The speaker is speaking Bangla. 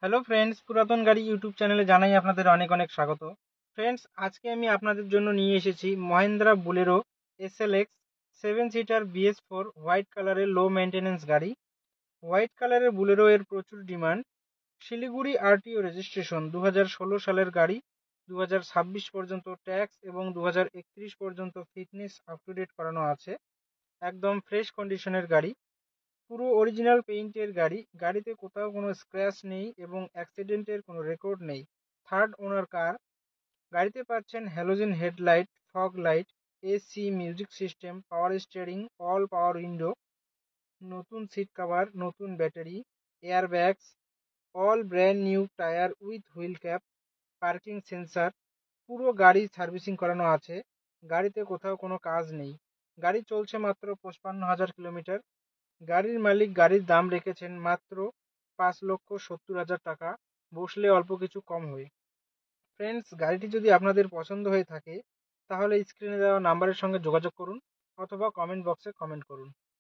হ্যালো ফ্রেন্ডস, পুরাতন গাড়ি ইউটিউব চ্যানেলে জানাই আপনাদের অনেক অনেক স্বাগত। ফ্রেন্ডস, আজকে আমি আপনাদের জন্য নিয়ে এসেছি Mahindra Bolero SLX 7 seater BS4 white কালারের লো মেনটেন্যান্স গাড়ি। হোয়াইট কালারের বুলেরো এর প্রচুর ডিমান্ড। শিলিগুড়ি RTO রেজিস্ট্রেশন 2016 সালের গাড়ি, 2026 পর্যন্ত ট্যাক্স এবং 2031 পর্যন্ত ফিটনেস আপ টু ডেট করানো আছে। একদম ফ্রেশ কন্ডিশনের গাড়ি, পুরো অরিজিনাল পেইন্টের গাড়ি। গাড়িতে কোথাও কোনো স্ক্র্যাচ নেই এবং অ্যাক্সিডেন্টের কোনো রেকর্ড নেই। Third owner car. গাড়িতে পাচ্ছেন halogen headlight, fog light, AC, music system, power steering, all power window, নতুন সিট কভার, নতুন battery, air bags, all brand new tyre with wheel cap, parking sensor. পুরো গাড়ি সার্ভিসিং করানো আছে। গাড়িতে কোথাও কোনো কাজ নেই। গাড়ি চলছে মাত্র 55,000 কিলোমিটার। গাড়ির মালিক গাড়ির দাম রেখেছেন মাত্র 5,70,000 টাকা। বসলে অল্প কিছু কম হয়। ফ্রেন্ডস, গাড়িটি যদি আপনাদের পছন্দ হয়ে থাকে তাহলে স্ক্রিনে দেওয়া নাম্বারের সঙ্গে যোগাযোগ করুন অথবা কমেন্ট বক্সে কমেন্ট করুন।